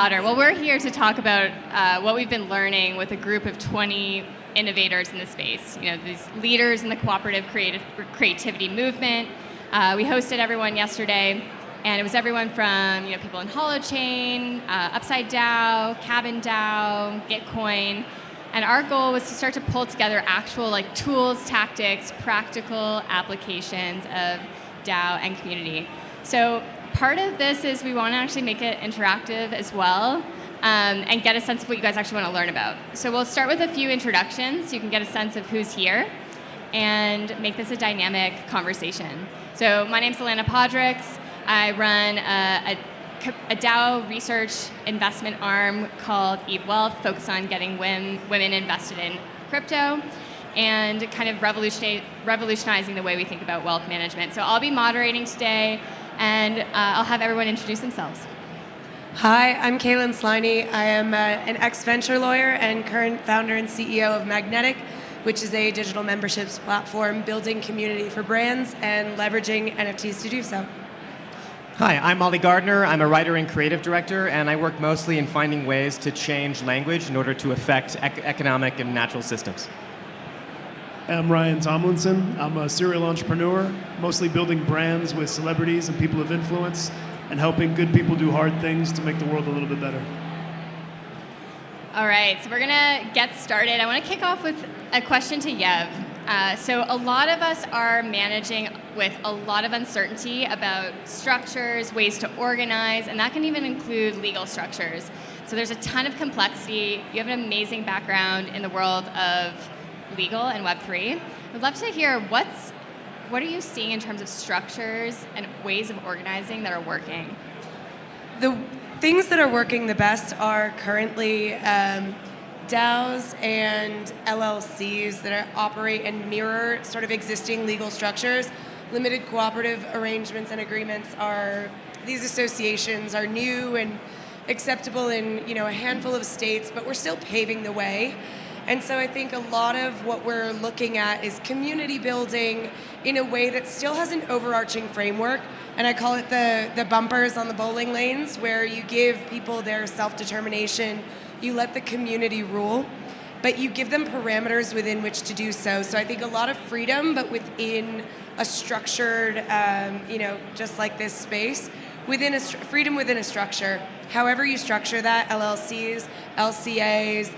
Well, we're here to talk about what we've been learning with a group of 20 innovators in the space. You know, these leaders in the cooperative creativity movement. We hosted everyone yesterday, and it was everyone from people in Holochain, Upside DAO, Cabin DAO, Gitcoin. And our goal was to start to pull together actual tools, tactics, practical applications of DAO and community. So part of this is we want to actually make it interactive as well, and get a sense of what you guys actually want to learn about. So we'll start with a few introductions so you can get a sense of who's here and make this a dynamic conversation. So my name's Alana Podrx. I run a DAO research investment arm called Eve Wealth, focused on getting women invested in crypto and kind of revolutionizing the way we think about wealth management. So I'll be moderating today, and I'll have everyone introduce themselves. Hi, I'm Kaylan Sliney. I am an ex-venture lawyer and current founder and CEO of Magnetiq, which is a digital memberships platform building community for brands and leveraging NFTs to do so. Hi, I'm Gardner. I'm a writer and creative director, and I work mostly in finding ways to change language in order to affect economic and natural systems. I'm Ryan Tomlinson. I'm a serial entrepreneur, mostly building brands with celebrities and people of influence and helping good people do hard things to make the world a little bit better. All right, so we're going to get started. I want to kick off with a question to Yev. So a lot of us are managing with a lot of uncertainty about structures, ways to organize, and that can even include legal structures. So there's a ton of complexity. You have an amazing background in the world of legal and Web3. I'd love to hear what are you seeing in terms of structures and ways of organizing that are working? The things that are working the best are currently DAOs and LLCs that operate and mirror sort of existing legal structures. Limited cooperative arrangements and agreements these associations are new and acceptable in a handful of states, but we're still paving the way. And so I think a lot of what we're looking at is community building in a way that still has an overarching framework. And I call it the bumpers on the bowling lanes, where you give people their self-determination, you let the community rule, but you give them parameters within which to do so. So I think a lot of freedom, but within a structured, just like this space, freedom within a structure. However you structure that, LLCs, LCAs,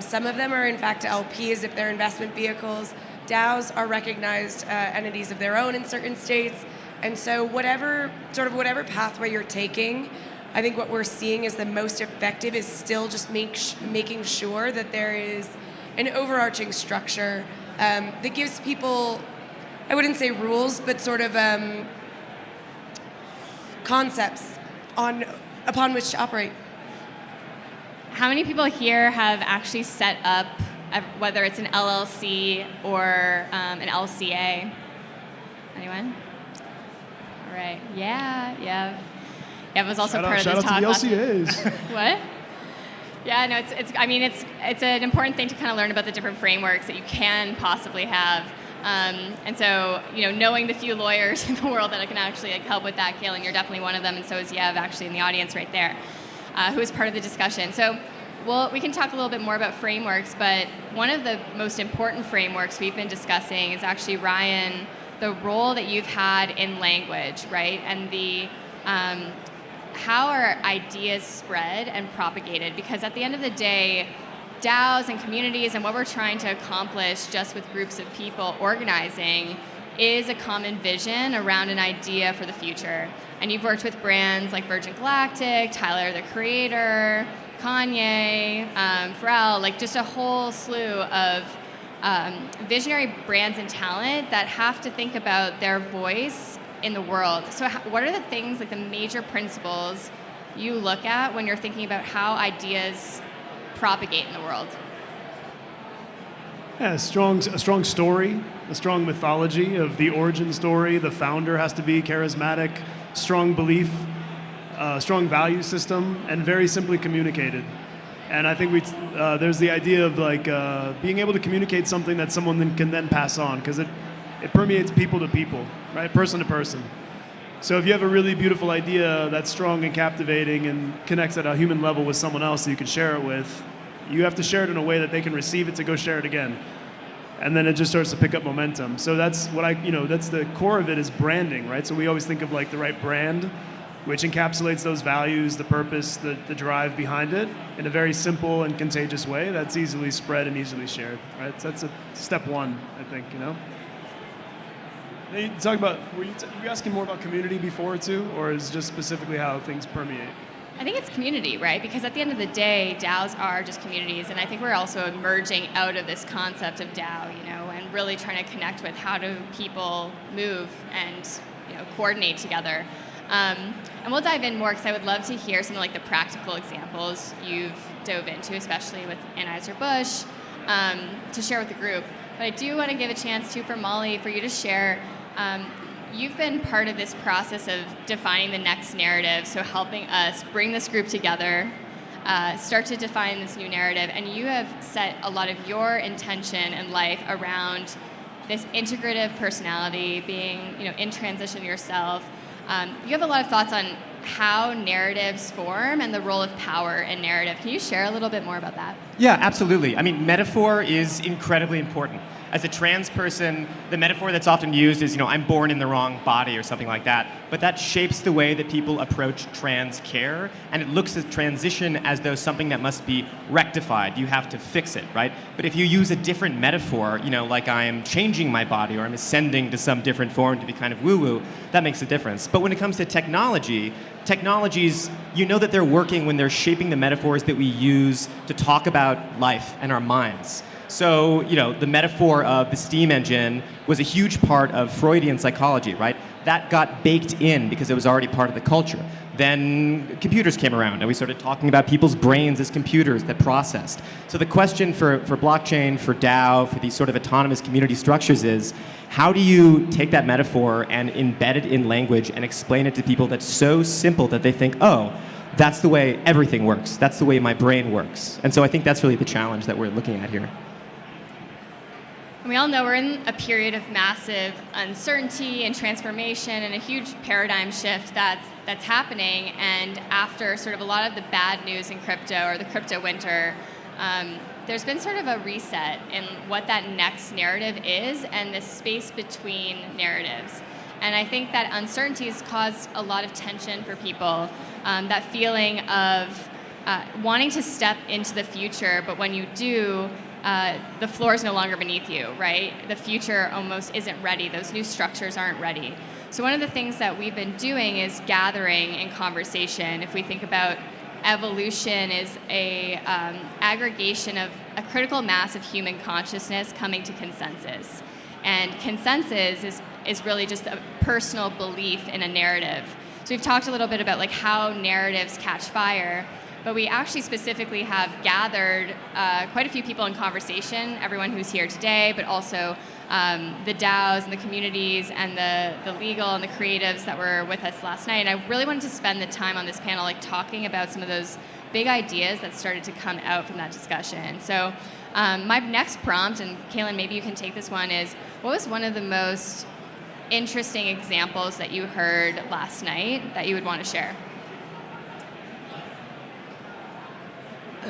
some of them are in fact LPs if they're investment vehicles. DAOs are recognized entities of their own in certain states. And so whatever pathway you're taking, I think what we're seeing is the most effective is still just making sure that there is an overarching structure that gives people, I wouldn't say rules, but sort of concepts upon which to operate. How many people here have actually set up, whether it's an LLC or an LCA? Anyone? All right. Yeah. It was also part of this talk. Shout out to the LCAs. What? Yeah, no, it's an important thing to kind of learn about the different frameworks that you can possibly have. And so, knowing the few lawyers in the world that can actually help with that, Kaylan, you're definitely one of them, and so is Yev, actually in the audience right there, who is part of the discussion. So, we can talk a little bit more about frameworks, but one of the most important frameworks we've been discussing is actually, Ryan, the role that you've had in language, right? And the how are ideas spread and propagated? Because at the end of the day, DAOs and communities and what we're trying to accomplish just with groups of people organizing is a common vision around an idea for the future. And you've worked with brands like Virgin Galactic, Tyler the Creator, Kanye, Pharrell, just a whole slew of visionary brands and talent that have to think about their voice in the world. So what are the things, the major principles you look at when you're thinking about how ideas propagate in the world? Yeah, a strong story, a strong mythology of the origin story. The founder has to be charismatic, strong belief, strong value system, and very simply communicated. And I think there's the idea of being able to communicate something that someone can then pass on, because it permeates people to people, right? Person to person. So if you have a really beautiful idea that's strong and captivating and connects at a human level with someone else that you can share it with, you have to share it in a way that they can receive it to go share it again. And then it just starts to pick up momentum. So that's what that's the core of it, is branding, right? So we always think of like the right brand, which encapsulates those values, the purpose, the drive behind it in a very simple and contagious way that's easily spread and easily shared, right? So that's a step one, I think, You talk about, were you asking more about community before too, or is it just specifically how things permeate? I think it's community, right? Because at the end of the day, DAOs are just communities, and I think we're also emerging out of this concept of DAO, and really trying to connect with how do people move and coordinate together. And we'll dive in more because I would love to hear some of like the practical examples you've dove into, especially with Anheuser-Busch, to share with the group. But I do want to give a chance too for Molly, for you to share. You've been part of this process of defining the next narrative, so helping us bring this group together, start to define this new narrative, and you have set a lot of your intention in life around this integrative personality, being in transition yourself. You have a lot of thoughts on how narratives form and the role of power in narrative. Can you share a little bit more about that? Yeah, absolutely. I mean, metaphor is incredibly important. As a trans person, the metaphor that's often used is, I'm born in the wrong body or something like that. But that shapes the way that people approach trans care, and it looks at transition as though something that must be rectified. You have to fix it, right? But if you use a different metaphor, like I am changing my body or I'm ascending to some different form to be kind of woo-woo, that makes a difference. But when it comes to technologies, that they're working when they're shaping the metaphors that we use to talk about life and our minds. So, the metaphor of the steam engine was a huge part of Freudian psychology, right? That got baked in because it was already part of the culture. Then computers came around and we started talking about people's brains as computers that processed. So the question for blockchain, for DAO, for these sort of autonomous community structures is, how do you take that metaphor and embed it in language and explain it to people that's so simple that they think, oh, that's the way everything works. That's the way my brain works. And so I think that's really the challenge that we're looking at here. And we all know we're in a period of massive uncertainty and transformation and a huge paradigm shift that's happening. And after sort of a lot of the bad news in crypto, or the crypto winter, there's been sort of a reset in what that next narrative is and the space between narratives. And I think that uncertainty has caused a lot of tension for people, that feeling of wanting to step into the future, but when you do, the floor is no longer beneath you, right? The future almost isn't ready. Those new structures aren't ready. So one of the things that we've been doing is gathering in conversation. If we think about evolution is a aggregation of a critical mass of human consciousness coming to consensus. And consensus is really just a personal belief in a narrative. So we've talked a little bit about like how narratives catch fire, but we actually specifically have gathered quite a few people in conversation, everyone who's here today, but also the DAOs and the communities and the legal and the creatives that were with us last night. And I really wanted to spend the time on this panel like talking about some of those big ideas that started to come out from that discussion. So my next prompt, and Kaylan, maybe you can take this one, is what was one of the most interesting examples that you heard last night that you would want to share?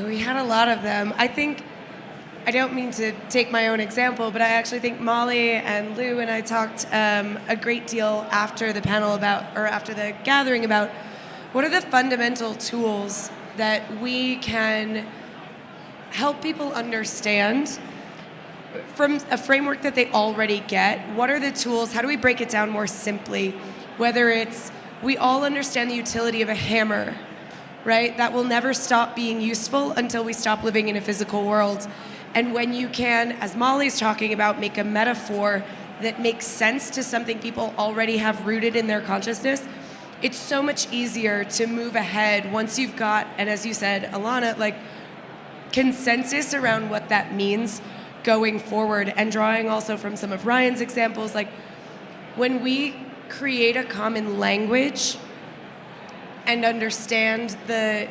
We had a lot of them. I don't mean to take my own example, but I actually think Molly and Lou and I talked a great deal after the panel after the gathering about what are the fundamental tools that we can help people understand from a framework that they already get. What are the tools? How do we break it down more simply? Whether it's, we all understand the utility of a hammer, right? That will never stop being useful until we stop living in a physical world. And when you can, as Molly's talking about, make a metaphor that makes sense to something people already have rooted in their consciousness, it's so much easier to move ahead once you've got, and as you said, Alana, like consensus around what that means going forward. And drawing also from some of Ryan's examples, like when we create a common language and understand the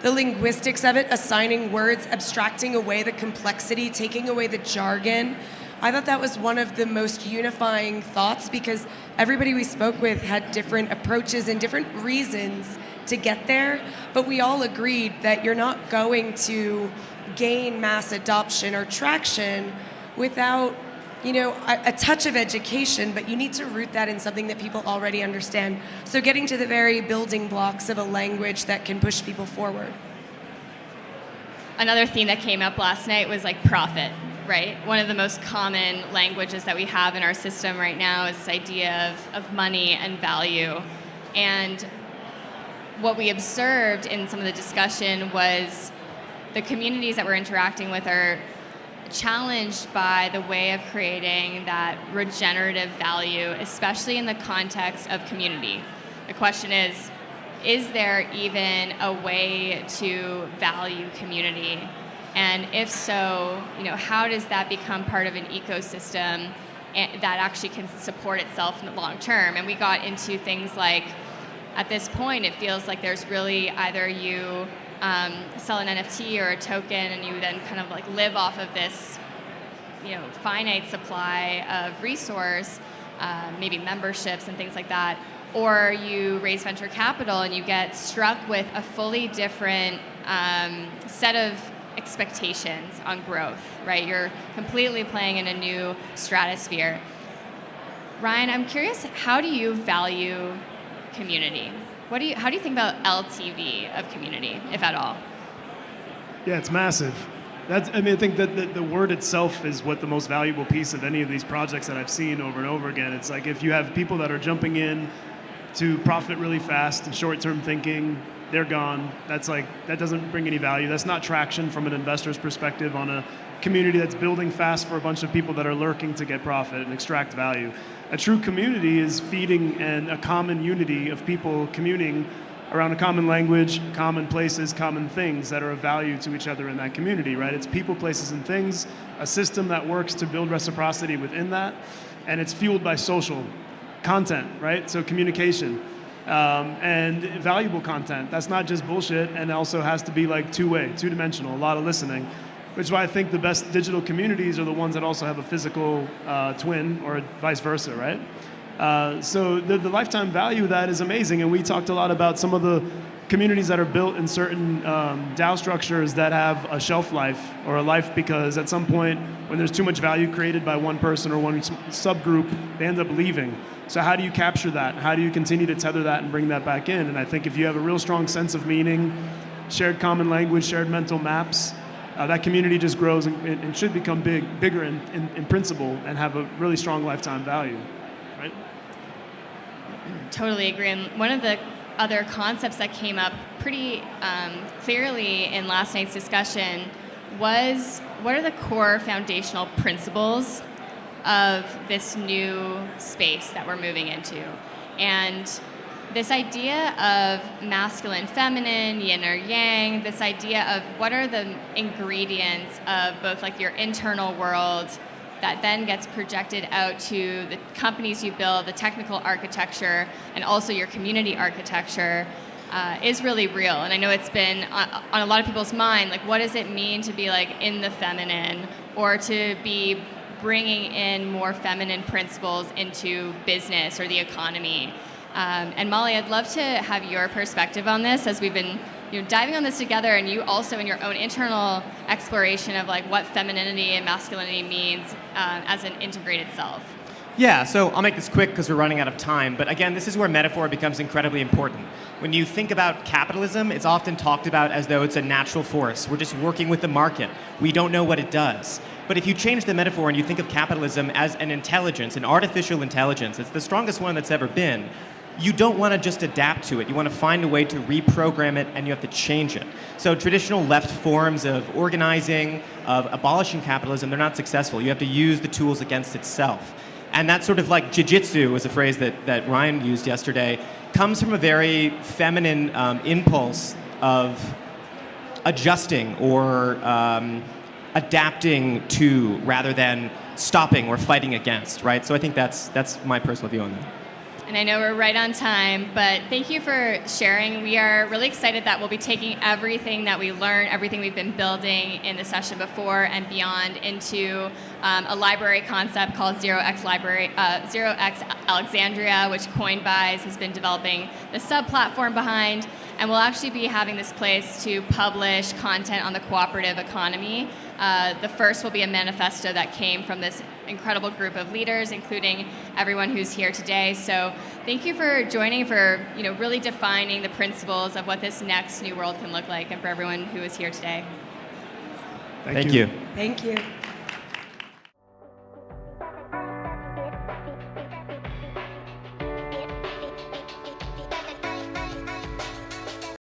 linguistics of it, assigning words, abstracting away the complexity, taking away the jargon, I thought that was one of the most unifying thoughts because everybody we spoke with had different approaches and different reasons to get there, but we all agreed that you're not going to gain mass adoption or traction without, a touch of education, but you need to root that in something that people already understand. So getting to the very building blocks of a language that can push people forward. Another theme that came up last night was like profit, right? One of the most common languages that we have in our system right now is this idea of money and value. And what we observed in some of the discussion was the communities that we're interacting with are challenged by the way of creating that regenerative value, especially in the context of community. The question is there even a way to value community? And if so, how does that become part of an ecosystem that actually can support itself in the long term? And we got into things like, at this point, it feels like there's really either you sell an NFT or a token and you then kind of like live off of this finite supply of resource, maybe memberships and things like that, or you raise venture capital and you get struck with a fully different set of expectations on growth, right? You're completely playing in a new stratosphere. Ryan, I'm curious, how do you value community? How do you think about LTV of community, if at all? Yeah, it's massive. I think that the word itself is what the most valuable piece of any of these projects that I've seen over and over again. It's like if you have people that are jumping in to profit really fast and short-term thinking, they're gone. That doesn't bring any value. That's not traction from an investor's perspective on a community that's building fast for a bunch of people that are lurking to get profit and extract value. A true community is feeding a common unity of people communing around a common language, common places, common things that are of value to each other in that community, right? It's people, places, and things, a system that works to build reciprocity within that, and it's fueled by social content, right? So communication and valuable content. That's not just bullshit, and also has to be like two-way, two-dimensional, a lot of listening. Which is why I think the best digital communities are the ones that also have a physical twin, or vice versa, right? So the lifetime value of that is amazing, and we talked a lot about some of the communities that are built in certain DAO structures that have a shelf life or a life because at some point when there's too much value created by one person or one subgroup, they end up leaving. So how do you capture that? How do you continue to tether that and bring that back in? And I think if you have a real strong sense of meaning, shared common language, shared mental maps, that community just grows and should become bigger in principle and have a really strong lifetime value, right? Totally agree. And one of the other concepts that came up pretty clearly in last night's discussion was what are the core foundational principles of this new space that we're moving into? And this idea of masculine, feminine, yin or yang, this idea of what are the ingredients of both like your internal world that then gets projected out to the companies you build, the technical architecture, and also your community architecture is really real. And I know it's been on a lot of people's mind, like what does it mean to be like in the feminine or to be bringing in more feminine principles into business or the economy? And Molly, I'd love to have your perspective on this as we've been diving on this together, and you also in your own internal exploration of like what femininity and masculinity means as an integrated self. Yeah, so I'll make this quick because we're running out of time. But again, this is where metaphor becomes incredibly important. When you think about capitalism, it's often talked about as though it's a natural force. We're just working with the market. We don't know what it does. But if you change the metaphor and you think of capitalism as an intelligence, an artificial intelligence, it's the strongest one that's ever been. You don't want to just adapt to it. You want to find a way to reprogram it, and you have to change it. So traditional left forms of organizing, of abolishing capitalism, they're not successful. You have to use the tools against itself. And that sort of like jiu-jitsu was a phrase that Ryan used yesterday, comes from a very feminine impulse of adjusting or adapting to rather than stopping or fighting against, right? So I think that's my personal view on that. And I know we're right on time, but thank you for sharing. We are really excited that we'll be taking everything that we learned, everything we've been building in the session before and beyond into a library concept called 0x Alexandria, which Coinvise has been developing the sub-platform behind. And we'll actually be having this place to publish content on the cooperative economy. The first will be a manifesto that came from this incredible group of leaders, including everyone who's here today. So thank you for joining, for really defining the principles of what this next new world can look like, and for everyone who is here today. Thank you. Thank you.